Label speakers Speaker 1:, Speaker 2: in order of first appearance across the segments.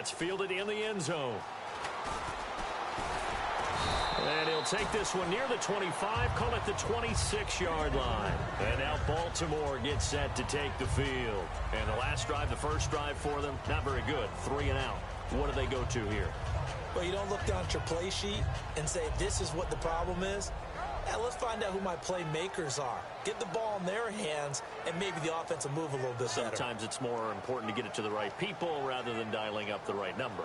Speaker 1: It's fielded in the end zone. And he'll take this one near the 25, call it the 26-yard line. And now Baltimore gets set to take the field. And the last drive, the first drive for them, not very good. 3 and out. What do they go to here?
Speaker 2: Well, you don't look down at your play sheet and say, this is what the problem is. Yeah, let's find out who my playmakers are. Get the ball in their hands, and maybe the offense will move a little bit better.
Speaker 1: Sometimes it's more important to get it to the right people rather than dialing up the right number.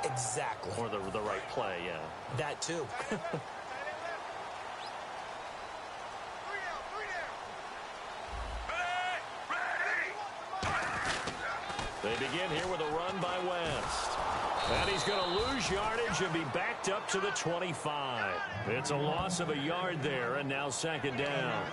Speaker 2: Exactly.
Speaker 1: Or the right play, yeah.
Speaker 2: That too.
Speaker 1: They begin here with a run by West. And he's going to lose yardage and be backed up to the 25. It's a loss of a yard there, and now second down.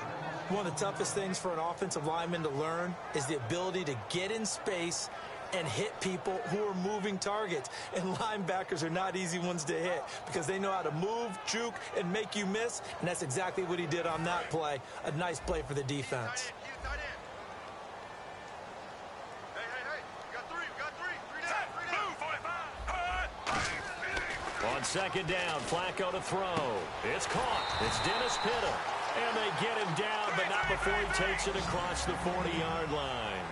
Speaker 2: One of the toughest things for an offensive lineman to learn is the ability to get in space and hit people who are moving targets. And linebackers are not easy ones to hit because they know how to move, juke, and make you miss. And that's exactly what he did on that play. A nice play for the defense.
Speaker 1: On second down, Flacco to throw. It's caught. It's Dennis Pitta. And they get him down, but not before he takes it across the 40-yard line.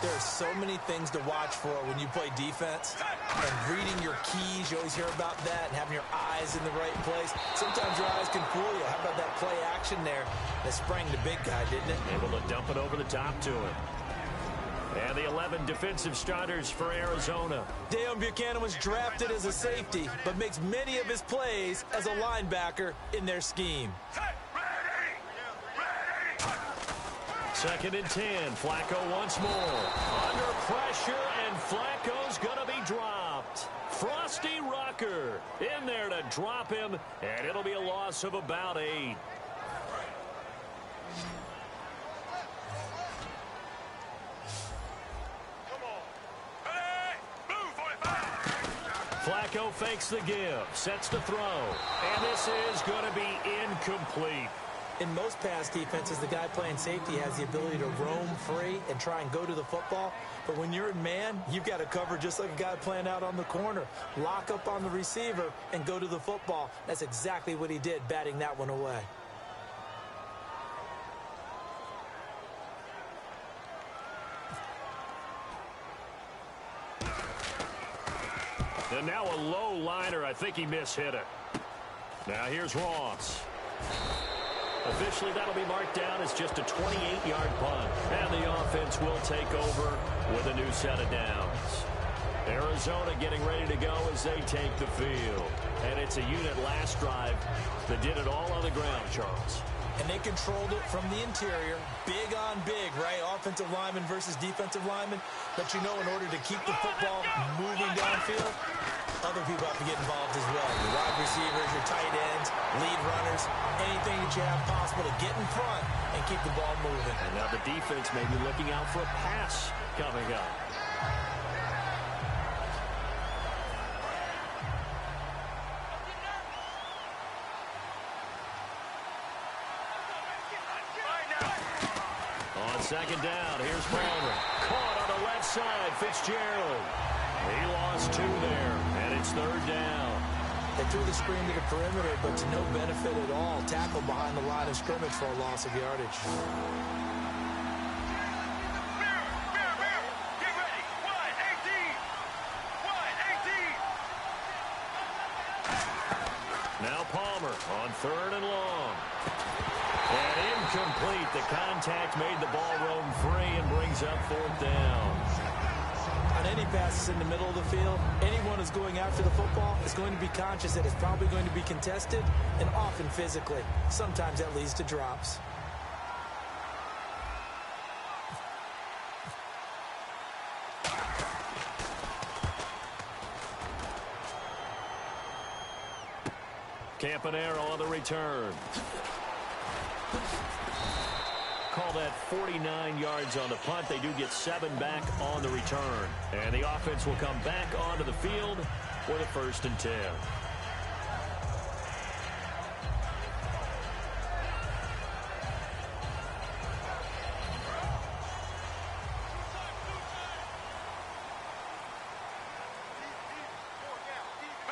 Speaker 2: There are so many things to watch for when you play defense. And reading your keys, you always hear about that, and having your eyes in the right place. Sometimes your eyes can fool you. How about that play action there? That sprang the big guy, didn't it?
Speaker 1: Able to dump it over the top to him. And the 11 defensive starters for Arizona.
Speaker 2: Deion Buchanan was drafted as a safety, but makes many of his plays as a linebacker in their scheme.
Speaker 1: Second and 10. Flacco once more. Under pressure, and Flacco's going to be dropped. Frosty Rucker in there to drop him, and it'll be a loss of about 8. Flacco fakes the give, sets the throw, and this is going to be incomplete.
Speaker 2: In most pass defenses, the guy playing safety has the ability to roam free and try and go to the football. But when you're in man, you've got to cover just like a guy playing out on the corner. Lock up on the receiver and go to the football. That's exactly what he did, batting that one away.
Speaker 1: And now a low liner. I think he mishit it. Now here's Ross. Officially, that'll be marked down as just a 28-yard punt. And the offense will take over with a new set of downs. Arizona getting ready to go as they take the field. And it's a unit last drive that did it all on the ground, Charles.
Speaker 2: And they controlled it from the interior. Big on big, right? Offensive lineman versus defensive lineman. But you know, in order to keep the football moving downfield, other people have to get involved as well. Your wide receivers, your tight ends, lead runners, anything that you have possible to get in front and keep the ball moving.
Speaker 1: And now the defense may be looking out for a pass coming up. Second down, here's Palmer. Caught on the left side, Fitzgerald. He lost 2 there, and it's third down.
Speaker 2: They threw the screen to the perimeter, but to no benefit at all. Tackled behind the line of scrimmage for a loss of yardage.
Speaker 3: Get ready. Wide 18. Wide 18.
Speaker 1: Now Palmer on third and long. And incomplete. The contact made the ball roam free and brings up fourth down.
Speaker 2: On any passes in the middle of the field, anyone who's going after the football is going to be conscious that it's probably going to be contested and often physically. Sometimes that leads to drops.
Speaker 1: Campanaro on the return. Call that 49 yards on the punt. They do get 7 back on the return. And the offense will come back onto the field for the 1st and 10.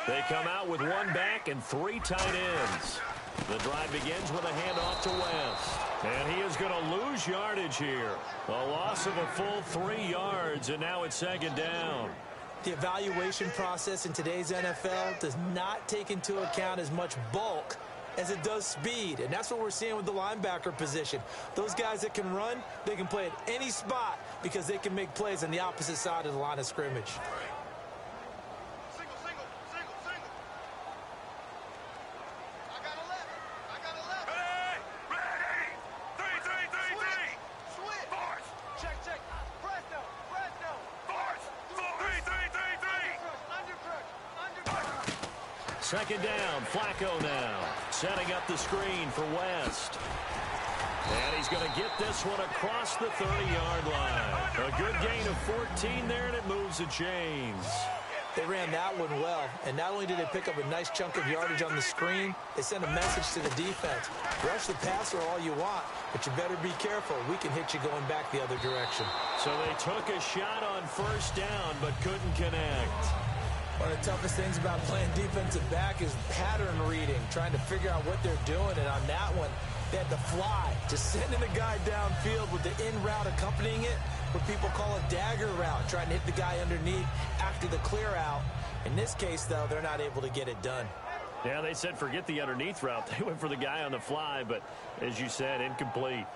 Speaker 1: They come out with one back and 3 tight ends. The drive begins with a handoff to West. And he is going to lose yardage here. A loss of a full 3 yards, and now it's second down.
Speaker 2: The evaluation process in today's NFL does not take into account as much bulk as it does speed, and that's what we're seeing with the linebacker position. Those guys that can run, they can play at any spot because they can make plays on the opposite side of the line of scrimmage.
Speaker 1: Second down, Flacco now, setting up the screen for West. And he's going to get this one across the 30-yard line. A good gain of 14 there, and it moves the chains.
Speaker 2: They ran that one well, and not only did they pick up a nice chunk of yardage on the screen, they sent a message to the defense. Rush the passer all you want, but you better be careful. We can hit you going back the other direction.
Speaker 1: So they took a shot on first down, but couldn't connect.
Speaker 2: One of the toughest things about playing defensive back is pattern reading, trying to figure out what they're doing. And on that one, they had to fly, just sending the guy downfield with the in route accompanying it, what people call a dagger route, trying to hit the guy underneath after the clear out. In this case, though, they're not able to get it done.
Speaker 1: Yeah, they said forget the underneath route. They went for the guy on the fly, but as you said, incomplete.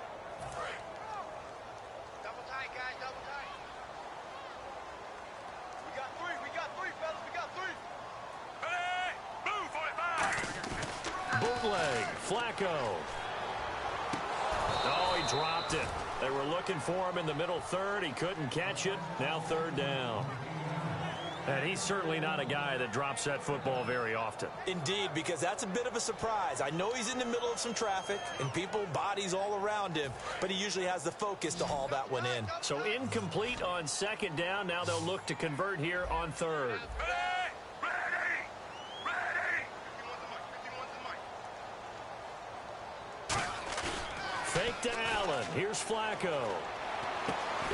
Speaker 1: Bootleg, Flacco. Oh, he dropped it. They were looking for him in the middle third. He couldn't catch it. Now third down. And he's certainly not a guy that drops that football very often.
Speaker 2: Indeed, because that's a bit of a surprise. I know he's in the middle of some traffic and people, bodies all around him, but he usually has the focus to haul that one in.
Speaker 1: So incomplete on second down. Now they'll look to convert here on third. Fake to Allen. Here's Flacco.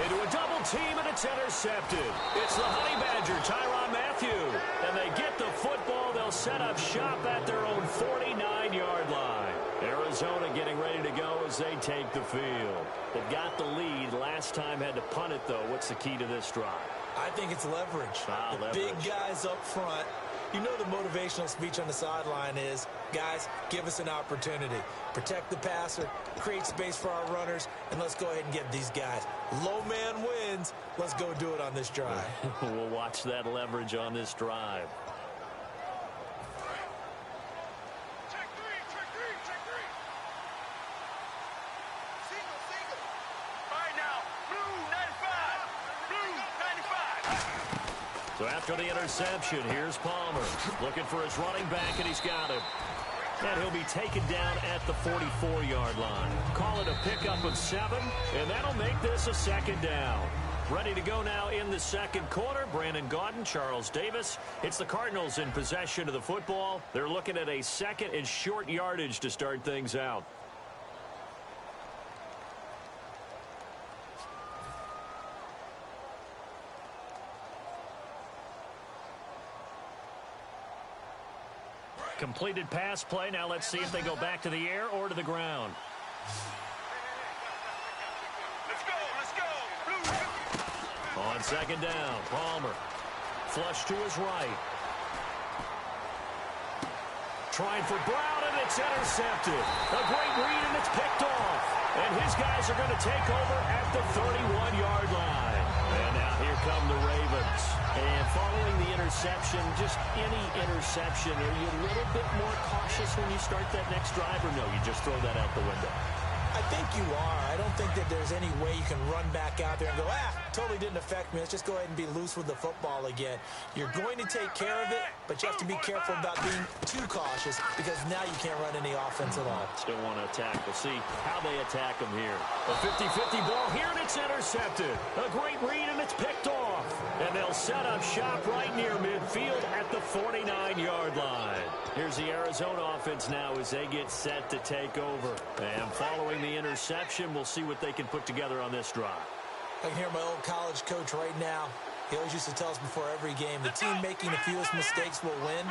Speaker 1: Into a double team, and it's intercepted. It's the Honey Badger, Tyrann Mathieu. And they get the football. They'll set up shop at their own 49-yard line. Arizona getting ready to go as they take the field. They've got the lead. Last time had to punt it, though. What's the key to this drive?
Speaker 2: I think it's leverage. The big guys up front. You know the motivational speech on the sideline is, guys, give us an opportunity. Protect the passer, create space for our runners, and let's go ahead and get these guys. Low man wins. Let's go do it on this drive.
Speaker 1: We'll watch that leverage on this drive.
Speaker 3: Check three. Single. All right, now, blue 95.
Speaker 1: So after the interception, here's Palmer. Looking for his running back, and he's got him. And he'll be taken down at the 44-yard line. Call it a pickup of 7, and that'll make this a second down. Ready to go now in the second quarter. Brandon Gaudin, Charles Davis. It's the Cardinals in possession of the football. They're looking at a second and short yardage to start things out. Completed pass play. Now let's see if they go back to the air or to the ground.
Speaker 3: Let's go.
Speaker 1: On second down, Palmer. Flush to his right. Trying for Brown, and it's intercepted. A great read, and it's picked off. And his guys are going to take over at the 31-yard line. And now here come the Ravens. And following the interception, just any interception, are you a little bit more cautious when you start that next drive, or no, you just throw that out the window?
Speaker 2: I think you are. I don't think that there's any way you can run back out there and go, totally didn't affect me. Let's just go ahead and be loose with the football again. You're going to take care of it, but you have to be careful about being too cautious because now you can't run any offense at all.
Speaker 1: Still want to attack. We'll see how they attack them here. A 50-50 ball here, and it's intercepted. A great read, and it's picked off. And they'll set up shop right near midfield at the 49-yard line. Here's the Arizona offense now as they get set to take over. And following the interception, we'll see what they can put together on this drive.
Speaker 2: I can hear my old college coach right now. He always used to tell us before every game, the team making the fewest mistakes will win.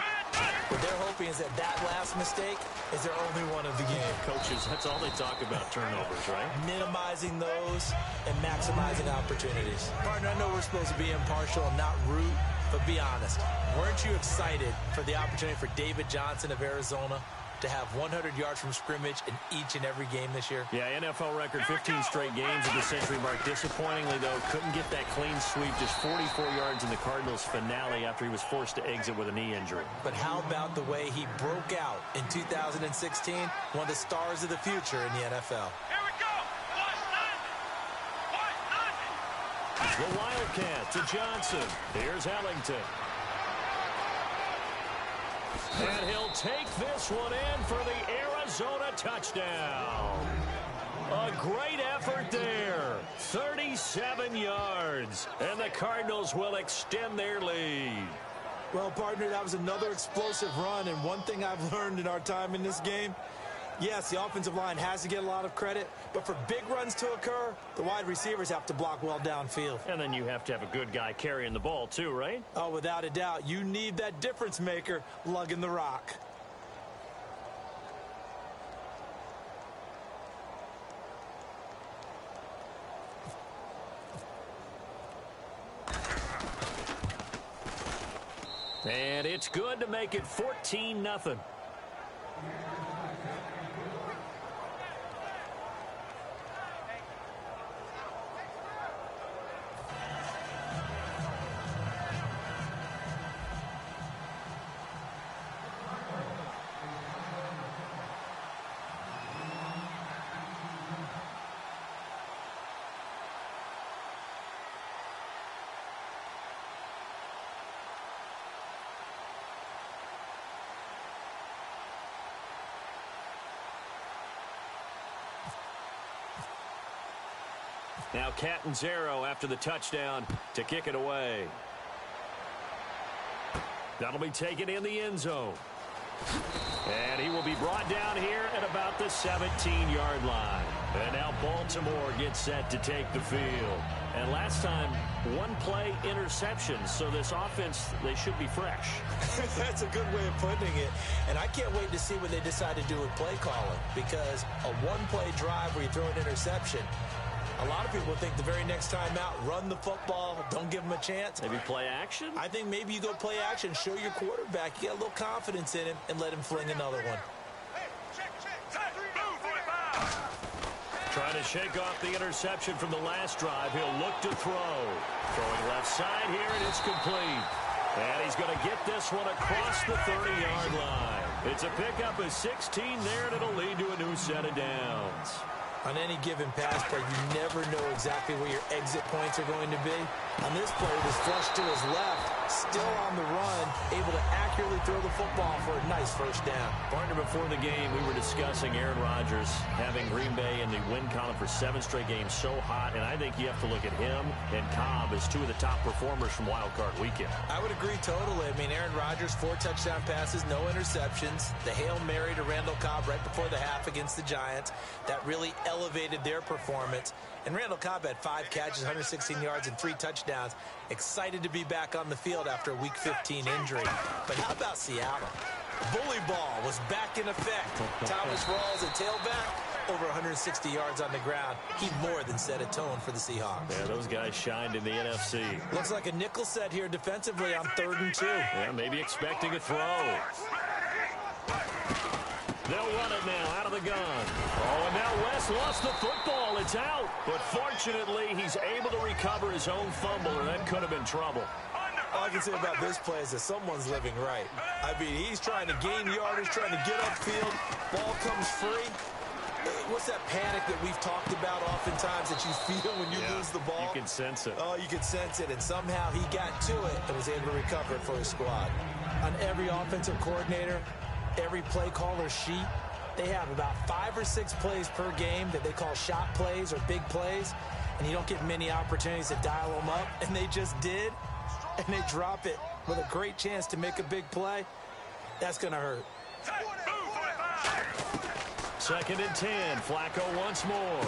Speaker 2: What they're hoping is that that last mistake is their only one of the game.
Speaker 1: Coaches, that's all they talk about, turnovers, right?
Speaker 2: Minimizing those and maximizing opportunities. Partner, I know we're supposed to be impartial and not root, but be honest. Weren't you excited for the opportunity for David Johnson of Arizona to have 100 yards from scrimmage in each and every game this year?
Speaker 1: Yeah, NFL record 15 straight games at the century mark. Disappointingly, though, couldn't get that clean sweep. Just 44 yards in the Cardinals' finale after he was forced to exit with a knee injury.
Speaker 2: But how about the way he broke out in 2016? One of the stars of the future in the NFL.
Speaker 3: Here we go.
Speaker 1: The Wildcat to Johnson. Here's Ellington. And he'll take this one in for the Arizona touchdown. A great effort there. 37 yards. And the Cardinals will extend their lead.
Speaker 2: Well, partner, that was another explosive run. And one thing I've learned in our time in this game, yes, the offensive line has to get a lot of credit, but for big runs to occur, the wide receivers have to block well downfield.
Speaker 1: And then you have to have a good guy carrying the ball too, right?
Speaker 2: Oh, without a doubt. You need that difference maker lugging the rock.
Speaker 1: And it's good to make it 14-0. Now Catanzaro after the touchdown to kick it away. That'll be taken in the end zone. And he will be brought down here at about the 17-yard line. And now Baltimore gets set to take the field. And last time, one play interception. So this offense, they should be fresh.
Speaker 2: That's a good way of putting it. And I can't wait to see what they decide to do with play calling. Because a one-play drive where you throw an interception, a lot of people think the very next time out, run the football, don't give them a chance.
Speaker 1: Maybe play action?
Speaker 2: I think maybe you go play action, show your quarterback, you get a little confidence in him, and let him fling another one.
Speaker 1: Trying to shake off the interception from the last drive. He'll look to throw. Throwing left side here, and it's complete. And he's going to get this one across the 30-yard line. It's a pickup of 16 there, and it'll lead to a new set of downs.
Speaker 2: On any given pass play, you never know exactly where your exit points are going to be. On this play, it was flushed to his left, still on the run, able to accurately throw the football for a nice first down.
Speaker 1: Partner, before the game, we were discussing Aaron Rodgers having Green Bay in the win column for 7 straight games so hot, and I think you have to look at him and Cobb as two of the top performers from Wild Card Weekend.
Speaker 2: I would agree totally. I mean, Aaron Rodgers, 4 touchdown passes, no interceptions. The Hail Mary to Randall Cobb right before the half against the Giants. That really elevated their performance. And Randall Cobb had 5 catches, 116 yards, and 3 touchdowns. Excited to be back on the field after a Week 15 injury. But how about Seattle? Bully ball was back in effect. Thomas Rawls at tailback, over 160 yards on the ground. He more than set a tone for the Seahawks.
Speaker 1: Yeah, those guys shined in the NFC.
Speaker 2: Looks like a nickel set here defensively on 3rd and 2.
Speaker 1: Yeah, maybe expecting a throw. They'll run it now out of the gun. Oh, and now West lost the football. It's out. But fortunately, he's able to recover his own fumble, or that could have been trouble.
Speaker 2: All I can say about this play is that someone's living right. I mean, he's trying to gain yardage, trying to get upfield. Ball comes free. What's that panic that we've talked about oftentimes that you feel when you lose the ball?
Speaker 1: You can sense it.
Speaker 2: Oh, you can sense it. And somehow he got to it and was able to recover it for his squad. On every offensive coordinator, every play caller sheet, they have about 5 or 6 plays per game that they call shot plays or big plays, and you don't get many opportunities to dial them up, and they just did, and they drop it with a great chance to make a big play. That's going to hurt.
Speaker 1: 2nd and 10. Flacco once more.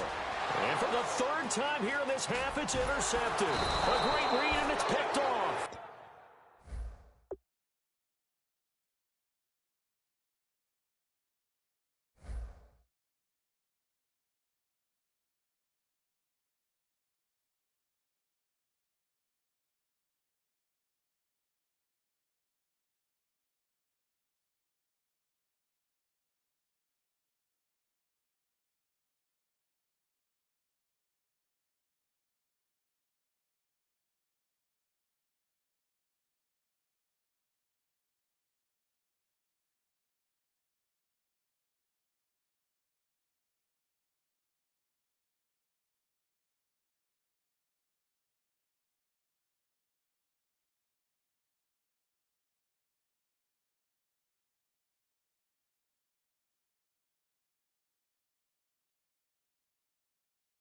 Speaker 1: And for the third time here in this half, it's intercepted. A great read, and it's picked off.